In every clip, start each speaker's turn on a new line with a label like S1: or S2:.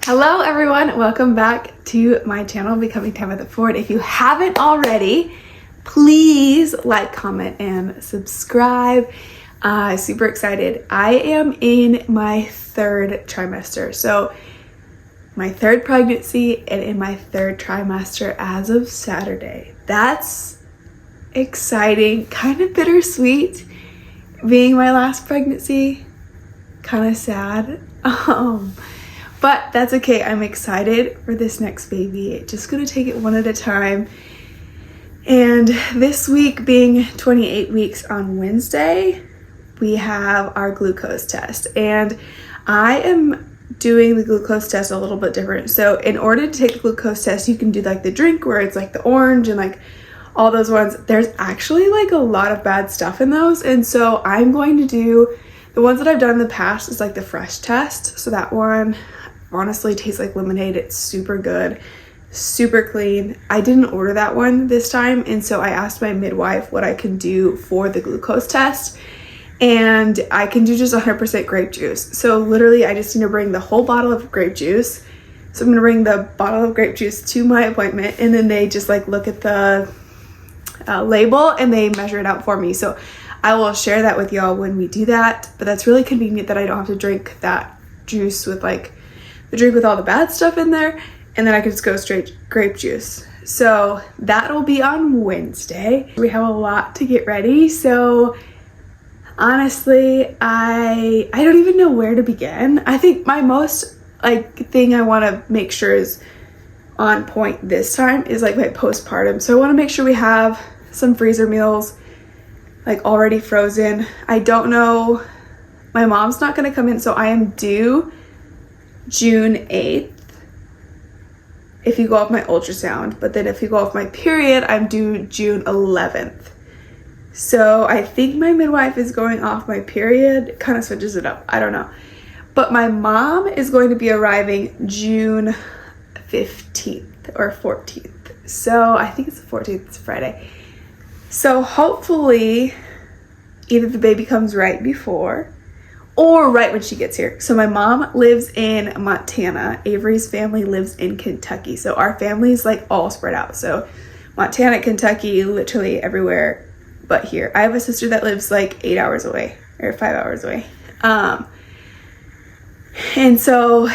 S1: Hello everyone, welcome back to my channel, Becoming Time with It Forward. If you haven't already, please like, comment, and subscribe. Super excited. I am in my third trimester. So my third pregnancy and in my third trimester as of Saturday. That's exciting, kind of bittersweet being my last pregnancy, kind of sad. But that's okay. I'm excited for this next baby. Just gonna take it one at a time. And this week being 28 weeks on Wednesday, we have our glucose test. And I am doing the glucose test a little bit different. So in order to take the glucose test, you can do like the drink where it's like the orange and like all those ones. There's actually like a lot of bad stuff in those. And so I'm going to do the ones that I've done in the past is like the fresh test. So that one honestly tastes like lemonade. It's super good, super clean. I didn't order that one this time, and so I asked my midwife what I can do for the glucose test, and I can do just 100% grape juice. So literally I just need to bring the whole bottle of grape juice. So I'm gonna bring the bottle of grape juice to my appointment, and then they just like look at the label and they measure it out for me. So I will share that with y'all when we do that, but that's really convenient that I don't have to drink that juice with like the drink with all the bad stuff in there, and then I can just go straight grape juice. So that'll be on Wednesday. We have a lot to get ready, so honestly I don't even know where to begin. I think my most thing I want to make sure is on point this time is like my postpartum. So I want to make sure we have some freezer meals like already frozen. I don't know, my mom's not going to come in, so I am due June 8th if you go off my ultrasound, but then if you go off my period, I'm due June 11th. So I think my midwife is going off my period. It kind of switches it up, I don't know, but my mom is going to be arriving June 15th or 14th. So I think it's the 14th, it's Friday. So hopefully either the baby comes right before or right when she gets here. So my mom lives in Montana. Avery's family lives in Kentucky. So our family's like all spread out. So Montana, Kentucky, literally everywhere but here. I have a sister that lives like 8 hours away or 5 hours away. And so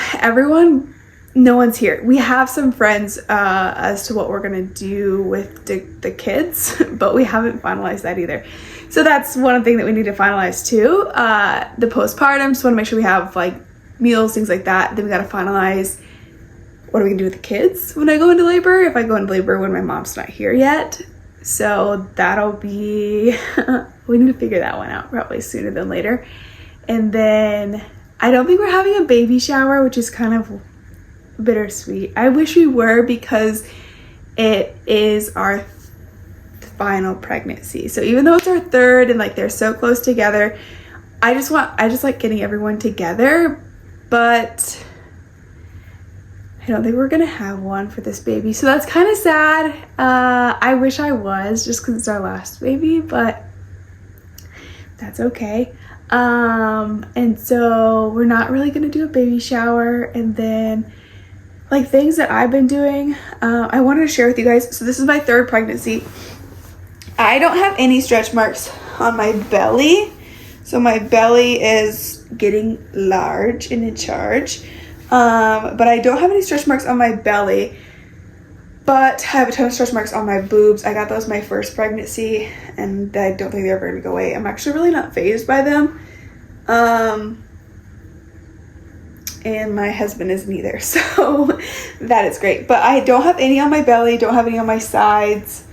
S1: no one's here. We have some friends as to what we're gonna do with the kids, but we haven't finalized that either. So that's one thing that we need to finalize too. The postpartum, just want to make sure we have like meals, things like that. Then we got to finalize what are we gonna do with the kids when I go into labor, if I go into labor when my mom's not here yet. So that'll be, we need to figure that one out probably sooner than later. And then I don't think we're having a baby shower, which is kind of bittersweet. I wish we were, because it is our final pregnancy. So even though it's our third and like they're so close together, I just like getting everyone together, but I don't think we're gonna have one for this baby. So that's kind of sad. I wish I was, just because it's our last baby, but that's okay. And so we're not really gonna do a baby shower. And then like things that I've been doing, I wanted to share with you guys. So this is my third pregnancy. I don't have any stretch marks on my belly. So my belly is getting large and in charge. But I don't have any stretch marks on my belly. But I have a ton of stretch marks on my boobs. I got those my first pregnancy, and I don't think they're ever gonna go away. I'm actually really not fazed by them. And my husband isn't either. So that is great. But I don't have any on my belly, don't have any on my sides.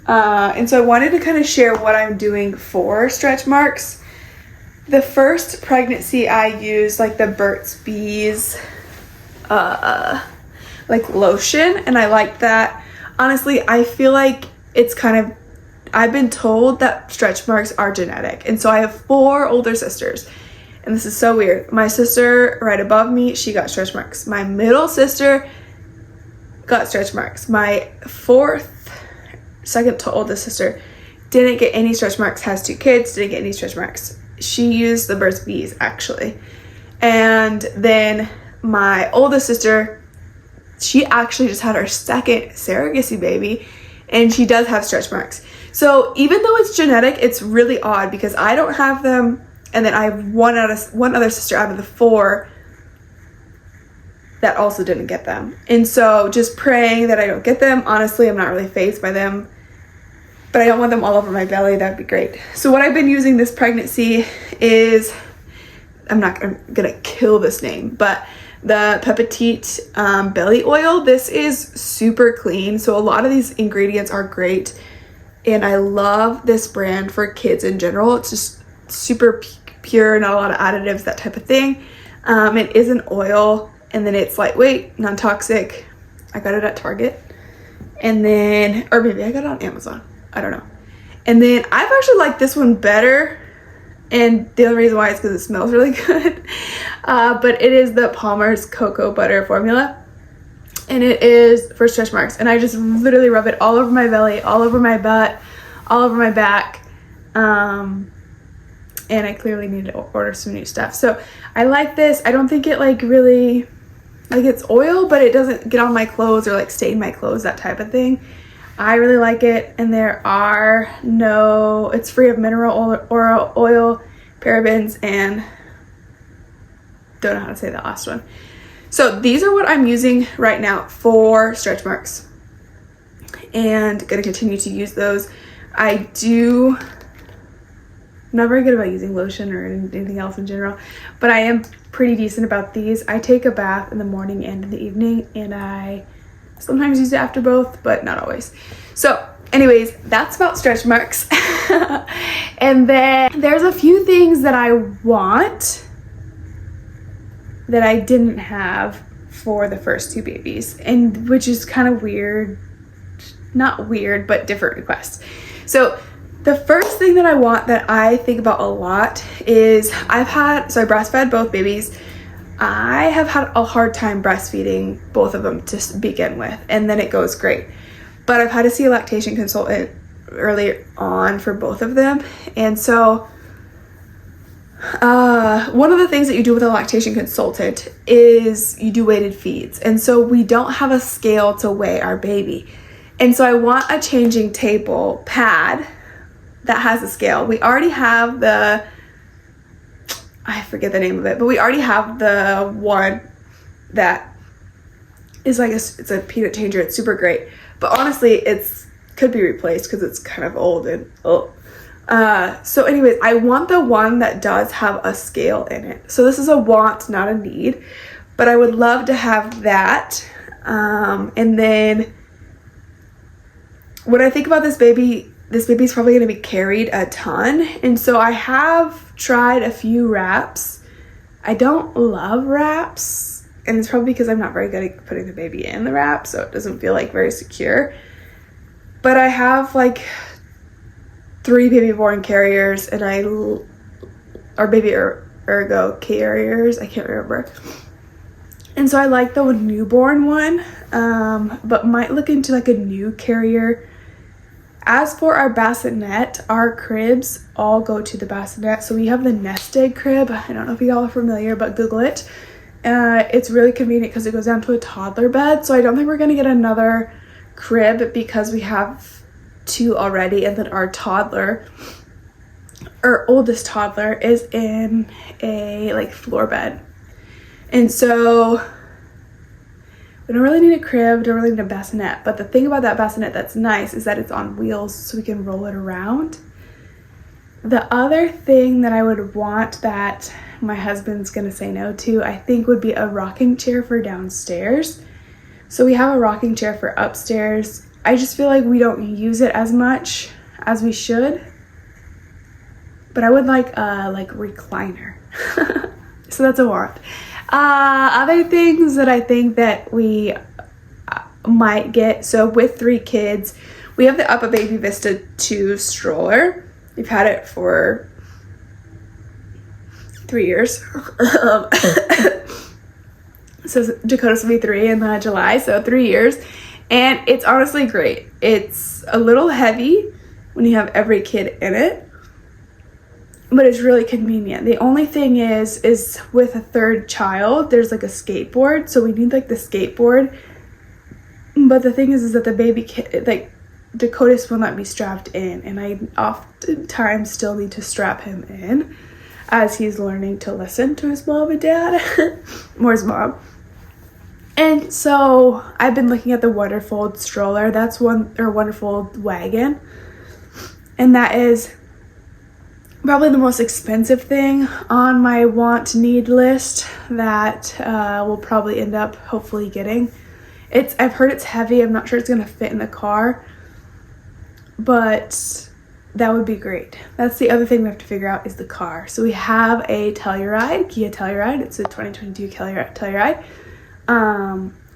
S1: And so I wanted to kind of share what I'm doing for stretch marks. The first pregnancy I used like the Burt's Bees like lotion, and I like that. Honestly, I feel like it's kind of, I've been told that stretch marks are genetic. And so I have 4 older sisters, and this is so weird. My sister right above me, she got stretch marks. My middle sister got stretch marks. My second to oldest sister didn't get any stretch marks, has 2 kids, didn't get any stretch marks. She used the Burt's Bees actually. And then my oldest sister, she actually just had her second surrogacy baby, and she does have stretch marks. So even though it's genetic, it's really odd because I don't have them, and then I have one other sister out of the 4 that also didn't get them. And so just praying that I don't get them. Honestly, I'm not really fazed by them, but I don't want them all over my belly. That'd be great. So what I've been using this pregnancy is, I'm gonna kill this name, but the Petite belly oil. This is super clean, so a lot of these ingredients are great, and I love this brand for kids in general. It's just super pure, not a lot of additives, that type of thing. It is an oil, and then it's lightweight, non-toxic. I got it at Target, and then, or maybe I got it on Amazon, I don't know. And then I've actually liked this one better, and the only reason why is because it smells really good. But it is the Palmer's Cocoa Butter Formula, and it is for stretch marks. And I just literally rub it all over my belly, all over my butt, all over my back. And I clearly need to order some new stuff. So I like this. I don't think it like really, like, it's oil, but it doesn't get on my clothes or like stain my clothes, that type of thing. I really like it, and it's free of mineral oil, parabens, and don't know how to say the last one. So these are what I'm using right now for stretch marks, and gonna continue to use those. I'm not very good about using lotion or anything else in general, but I am pretty decent about these. I take a bath in the morning and in the evening, and I sometimes use it after both, but not always. So anyways, that's about stretch marks. And then there's a few things that I want that I didn't have for the first 2 babies, and which is kind of weird. Not weird, but different requests. So the first thing that I want that I think about a lot is I breastfed both babies. I have had a hard time breastfeeding both of them to begin with, and then it goes great. But I've had to see a lactation consultant early on for both of them. And so one of the things that you do with a lactation consultant is you do weighted feeds. And so we don't have a scale to weigh our baby. And so I want a changing table pad that has a scale. We already have I forget the name of it, but we already have the one that is like it's a peanut changer. It's super great, but honestly, could be replaced because it's kind of old and so anyways, I want the one that does have a scale in it. So this is a want, not a need, but I would love to have that. And then when I think about this baby's probably going to be carried a ton. And so I have tried a few wraps. I don't love wraps, and it's probably because I'm not very good at putting the baby in the wrap, so it doesn't feel like very secure. But I have like 3 baby born carriers, and or baby ergo carriers, I can't remember. And so I like the newborn one, but might look into like a new carrier. As for our bassinet, our cribs all go to the bassinet. So we have the nest egg crib. I don't know if y'all are familiar, but Google it. It's really convenient because it goes down to a toddler bed. So I don't think we're going to get another crib because we have 2 already. And then our oldest toddler is in a like floor bed. And so we don't really need a crib, don't really need a bassinet. But the thing about that bassinet that's nice is that it's on wheels, so we can roll it around. The other thing that I would want that my husband's gonna say no to, I think, would be a rocking chair for downstairs. So we have a rocking chair for upstairs. I just feel like we don't use it as much as we should. But I would like a recliner. So that's a want. Other things that I think that we might get, so with 3 kids, we have the Up a Baby Vista 2 stroller. We've had it for 3 years. So Dakota's will be 3 in July, so 3 years. And it's honestly great. It's a little heavy when you have every kid in it. but it's really convenient. The only thing is with a third child, there's like a skateboard, so we need like the skateboard. But the thing is that the baby kid, like Dakotas will not be strapped in, and I oftentimes still need to strap him in as he's learning to listen to his mom and dad, or his mom. And so I've been looking at the Wonderfold stroller. That's Wonderfold wagon, and that is probably the most expensive thing on my want need list that we'll probably end up hopefully getting. I've heard it's heavy. I'm not sure it's gonna fit in the car, but that would be great. That's the other thing we have to figure out is the car. So we have a Telluride, Kia Telluride. It's a 2022 Telluride.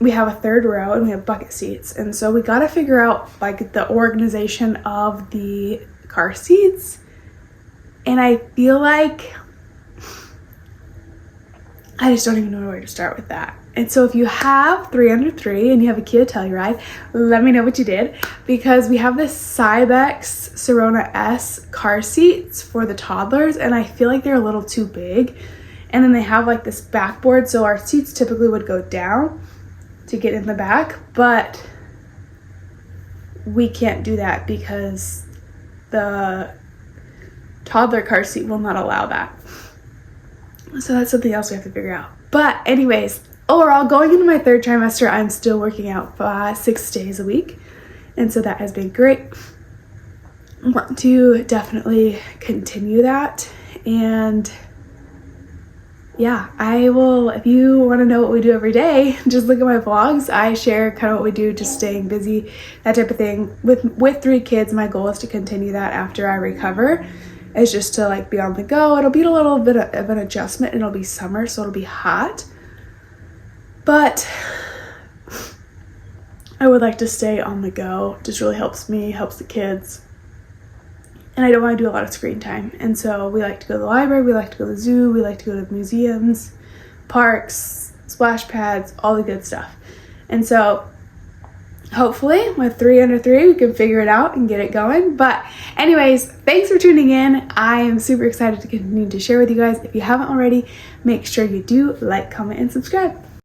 S1: We have a third row and we have bucket seats. And so we got to figure out like the organization of the car seats. And I feel like I just don't even know where to start with that. And so if you have 3 under 3 and you have a Kia Telluride, let me know what you did, because we have this Cybex Sirona S car seats for the toddlers, and I feel like they're a little too big. And then they have like this backboard, so our seats typically would go down to get in the back, but we can't do that because the toddler car seat will not allow that. So that's something else we have to figure out. But anyways, overall, going into my 3rd trimester, I'm still working out 6 days a week. And so that has been great. I want to definitely continue that. And yeah, I will, if you want to know what we do every day, just look at my vlogs. I share kind of what we do, just staying busy, that type of thing. With 3 kids, my goal is to continue that after I recover. It's just to like be on the go. It'll be a little bit of an adjustment. It'll be summer, so it'll be hot. But I would like to stay on the go. It just really helps me, helps the kids. And I don't want to do a lot of screen time. And so we like to go to the library, we like to go to the zoo, we like to go to museums, parks, splash pads, all the good stuff. And so hopefully with 3 under 3, we can figure it out and get it going. But anyways, thanks for tuning in. I am super excited to continue to share with you guys. If you haven't already, make sure you do like, comment, and subscribe.